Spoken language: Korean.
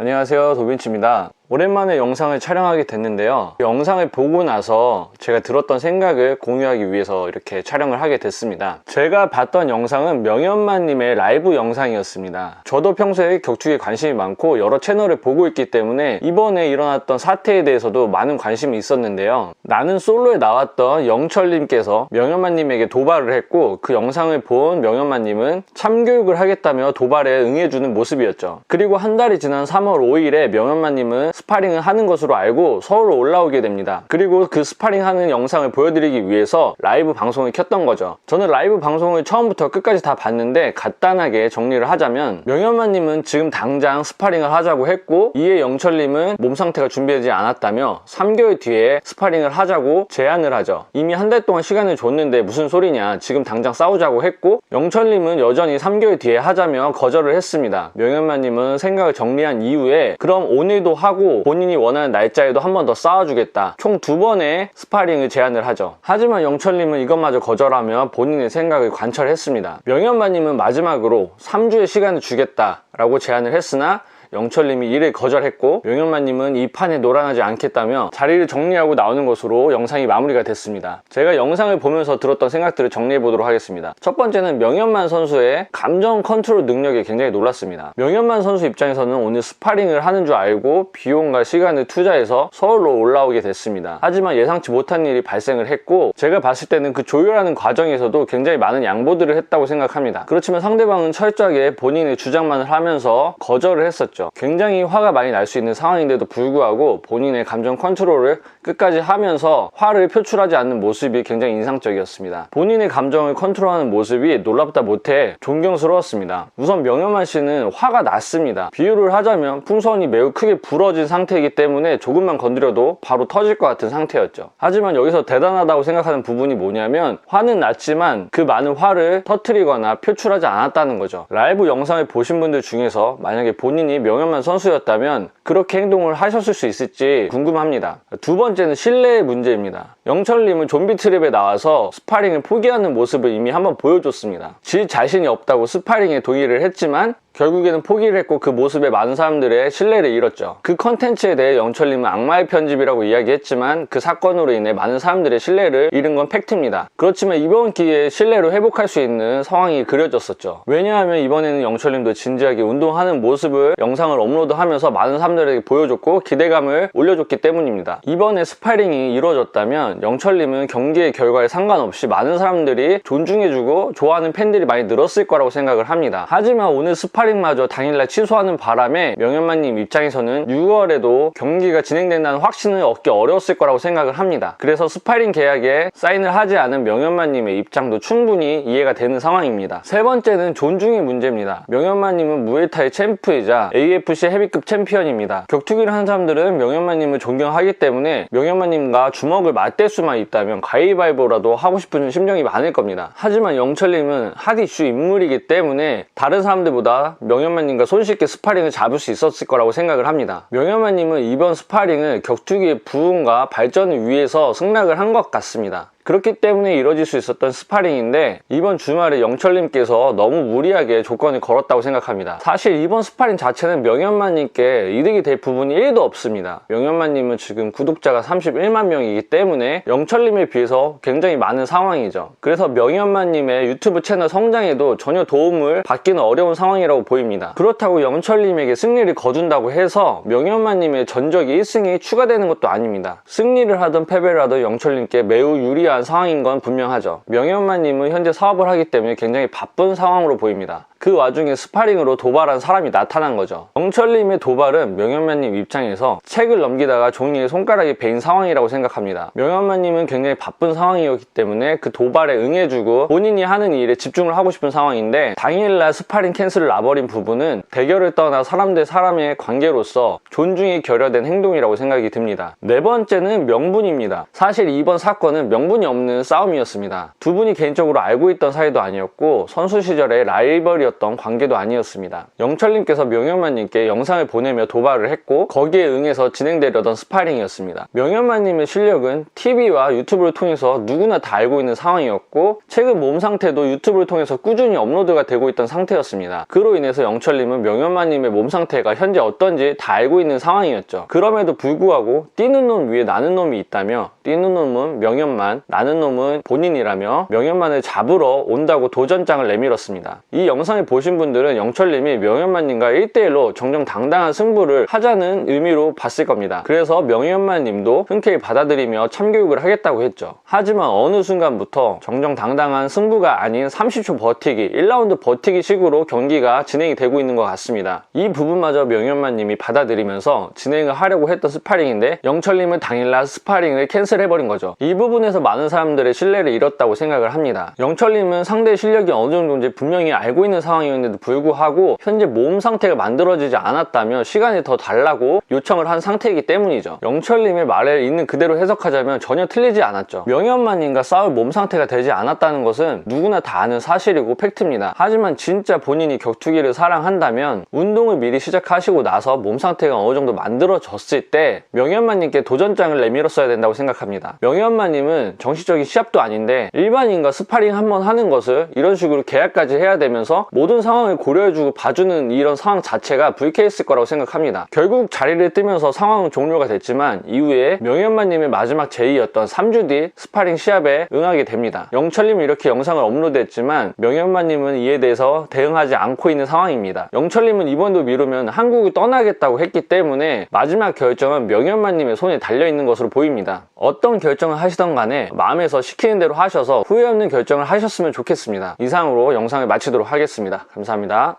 안녕하세요, 도빈치입니다. 오랜만에 영상을 촬영하게 됐는데요. 영상을 보고 나서 제가 들었던 생각을 공유하기 위해서 이렇게 촬영을 하게 됐습니다. 제가 봤던 영상은 명현만님의 라이브 영상이었습니다. 저도 평소에 격투기에 관심이 많고 여러 채널을 보고 있기 때문에 이번에 일어났던 사태에 대해서도 많은 관심이 있었는데요. 나는 솔로에 나왔던 영철님께서 명현만님에게 도발을 했고, 그 영상을 본 명현만님은 참교육을 하겠다며 도발에 응해주는 모습이었죠. 그리고 한 달이 지난 3월 5일에 명현만님은 스파링을 하는 것으로 알고 서울로 올라오게 됩니다. 그리고 그 스파링 하는 영상을 보여드리기 위해서 라이브 방송을 켰던 거죠. 저는 라이브 방송을 처음부터 끝까지 다 봤는데, 간단하게 정리를 하자면 명현만님은 지금 당장 스파링을 하자고 했고, 이에 영철님은 몸 상태가 준비되지 않았다며 3개월 뒤에 스파링을 하자고 제안을 하죠. 이미 한 달 동안 시간을 줬는데 무슨 소리냐, 지금 당장 싸우자고 했고, 영철님은 여전히 3개월 뒤에 하자며 거절을 했습니다. 명현만님은 생각을 정리한 이후에 그럼 오늘도 하고 본인이 원하는 날짜에도 한 번 더 싸워주겠다, 총 2번의 스파링을 제안을 하죠. 하지만 영철님은 이것마저 거절하며 본인의 생각을 관철했습니다. 명현만님은 마지막으로 3주의 시간을 주겠다 라고 제안을 했으나 영철님이 이를 거절했고, 명현만님은 이 판에 놀아나지 않겠다며 자리를 정리하고 나오는 것으로 영상이 마무리가 됐습니다. 제가 영상을 보면서 들었던 생각들을 정리해 보도록 하겠습니다. 첫 번째는 명현만 선수의 감정 컨트롤 능력에 굉장히 놀랐습니다. 명현만 선수 입장에서는 오늘 스파링을 하는 줄 알고 비용과 시간을 투자해서 서울로 올라오게 됐습니다. 하지만 예상치 못한 일이 발생을 했고, 제가 봤을 때는 그 조율하는 과정에서도 굉장히 많은 양보들을 했다고 생각합니다. 그렇지만 상대방은 철저하게 본인의 주장만을 하면서 거절을 했었죠. 굉장히 화가 많이 날 수 있는 상황인데도 불구하고 본인의 감정 컨트롤을 끝까지 하면서 화를 표출하지 않는 모습이 굉장히 인상적이었습니다. 본인의 감정을 컨트롤하는 모습이 놀랍다 못해 존경스러웠습니다. 우선 명현만 씨는 화가 났습니다. 비유를 하자면 풍선이 매우 크게 부러진 상태이기 때문에 조금만 건드려도 바로 터질 것 같은 상태였죠. 하지만 여기서 대단하다고 생각하는 부분이 뭐냐면, 화는 났지만 그 많은 화를 터뜨리거나 표출하지 않았다는 거죠. 라이브 영상을 보신 분들 중에서 만약에 본인이 명현만 선수였다면 그렇게 행동을 하셨을 수 있을지 궁금합니다. 두 번째는 신뢰의 문제입니다. 영철님은 좀비 트랩에 나와서 스파링을 포기하는 모습을 이미 한번 보여줬습니다. 질 자신이 없다고 스파링에 동의를 했지만 결국에는 포기를 했고, 그 모습에 많은 사람들의 신뢰를 잃었죠. 그 컨텐츠에 대해 영철님은 악마의 편집이라고 이야기했지만 그 사건으로 인해 많은 사람들의 신뢰를 잃은 건 팩트입니다. 그렇지만 이번 기회에 신뢰를 회복할 수 있는 상황이 그려졌었죠. 왜냐하면 이번에는 영철님도 진지하게 운동하는 모습을 영상을 업로드하면서 많은 사람들에게 보여줬고 기대감을 올려줬기 때문입니다. 이번에 스파링이 이루어졌다면 영철님은 경기의 결과에 상관없이 많은 사람들이 존중해주고 좋아하는 팬들이 많이 늘었을 거라고 생각을 합니다. 하지만 오늘 스파링마저 당일날 취소하는 바람에 명현만님 입장에서는 6월에도 경기가 진행된다는 확신을 얻기 어려웠을 거라고 생각을 합니다. 그래서 스파링 계약에 사인을 하지 않은 명현만님의 입장도 충분히 이해가 되는 상황입니다. 세 번째는 존중의 문제입니다. 명현만님은 무에타이 챔프이자 AFC 헤비급 챔피언입니다. 격투기를 하는 사람들은 명현만님을 존경하기 때문에 명현만님과 주먹을 맞댈 수만 있다면 가위바위보라도 하고 싶은 심정이 많을 겁니다. 하지만 영철님은 핫 이슈 인물이기 때문에 다른 사람들보다 명현만님과 손쉽게 스파링을 잡을 수 있었을 거라고 생각을 합니다. 명현만님은 이번 스파링을 격투기의 부흥과 발전을 위해서 승낙을 한 것 같습니다. 그렇기 때문에 이뤄질 수 있었던 스파링인데, 이번 주말에 영철님께서 너무 무리하게 조건을 걸었다고 생각합니다. 사실 이번 스파링 자체는 명현만님께 이득이 될 부분이 1도 없습니다. 명현만님은 지금 구독자가 31만 명이기 때문에 영철님에 비해서 굉장히 많은 상황이죠. 그래서 명현만님의 유튜브 채널 성장에도 전혀 도움을 받기는 어려운 상황이라고 보입니다. 그렇다고 영철님에게 승리를 거둔다고 해서 명현만님의 전적이 1승이 추가되는 것도 아닙니다. 승리를 하든 패배를 하든 영철님께 매우 유리한 상황인 건 분명하죠. 명현만님은 현재 사업을 하기 때문에 굉장히 바쁜 상황으로 보입니다. 그 와중에 스파링으로 도발한 사람이 나타난 거죠. 영철님의 도발은 명현만님 입장에서 책을 넘기다가 종이에 손가락이 베인 상황이라고 생각합니다. 명현만님은 굉장히 바쁜 상황이었기 때문에 그 도발에 응해주고 본인이 하는 일에 집중을 하고 싶은 상황인데, 당일날 스파링 캔슬을 놔버린 부분은 대결을 떠나 사람 대 사람의 관계로서 존중이 결여된 행동이라고 생각이 듭니다. 네 번째는 명분입니다. 사실 이번 사건은 명분이 없는 싸움이었습니다. 두 분이 개인적으로 알고 있던 사이도 아니었고 선수 시절의 라이벌이었습니다. 사이였던 관계도 아니었습니다. 영철님께서 명현만님께 영상을 보내며 도발을 했고 거기에 응해서 진행되려던 스파링이었습니다. 명현만님의 실력은 TV와 유튜브를 통해서 누구나 다 알고 있는 상황이었고 최근 몸 상태도 유튜브를 통해서 꾸준히 업로드가 되고 있던 상태였습니다. 그로 인해서 영철님은 명현만님의 몸 상태가 현재 어떤지 다 알고 있는 상황이었죠. 그럼에도 불구하고 뛰는 놈 위에 나는 놈이 있다며 뛰는 놈은 명현만, 나는 놈은 본인이라며 명현만을 잡으러 온다고 도전장을 내밀었습니다. 이 영상을 보신 분들은 영철님이 명현만님과 1대1로 정정당당한 승부를 하자는 의미로 봤을 겁니다. 그래서 명현만님도 흔쾌히 받아들이며 참교육을 하겠다고 했죠. 하지만 어느 순간부터 정정당당한 승부가 아닌 30초 버티기, 1라운드 버티기 식으로 경기가 진행이 되고 있는 것 같습니다. 이 부분마저 명현만님이 받아들이면서 진행을 하려고 했던 스파링인데 영철님은 당일날 스파링을 캔슬해버린 거죠. 이 부분에서 많은 사람들의 신뢰를 잃었다고 생각을 합니다. 영철님은 상대의 실력이 어느 정도인지 분명히 알고 있는 상황이었는데도 불구하고 현재 몸 상태가 만들어지지 않았다며 시간이 더 달라고 요청을 한 상태이기 때문이죠. 영철님의 말을 있는 그대로 해석하자면 전혀 틀리지 않았죠. 명현만님과 싸울 몸 상태가 되지 않았다는 것은 누구나 다 아는 사실이고 팩트입니다. 하지만 진짜 본인이 격투기를 사랑한다면 운동을 미리 시작하시고 나서 몸 상태가 어느 정도 만들어졌을 때 명현만님께 도전장을 내밀었어야 된다고 생각합니다. 명현만님은 정식적인 시합도 아닌데 일반인과 스파링 한번 하는 것을 이런 식으로 계약까지 해야 되면서 모든 상황을 고려해주고 봐주는 이런 상황 자체가 불쾌했을 거라고 생각합니다. 결국 자리를 뜨면서 상황은 종료가 됐지만 이후에 명현만님의 마지막 제의였던 3주 뒤 스파링 시합에 응하게 됩니다. 영철님은 이렇게 영상을 업로드했지만 명현만님은 이에 대해서 대응하지 않고 있는 상황입니다. 영철님은 이번도 미루면 한국을 떠나겠다고 했기 때문에 마지막 결정은 명현만님의 손에 달려있는 것으로 보입니다. 어떤 결정을 하시던 간에 마음에서 시키는 대로 하셔서 후회 없는 결정을 하셨으면 좋겠습니다. 이상으로 영상을 마치도록 하겠습니다. 감사합니다.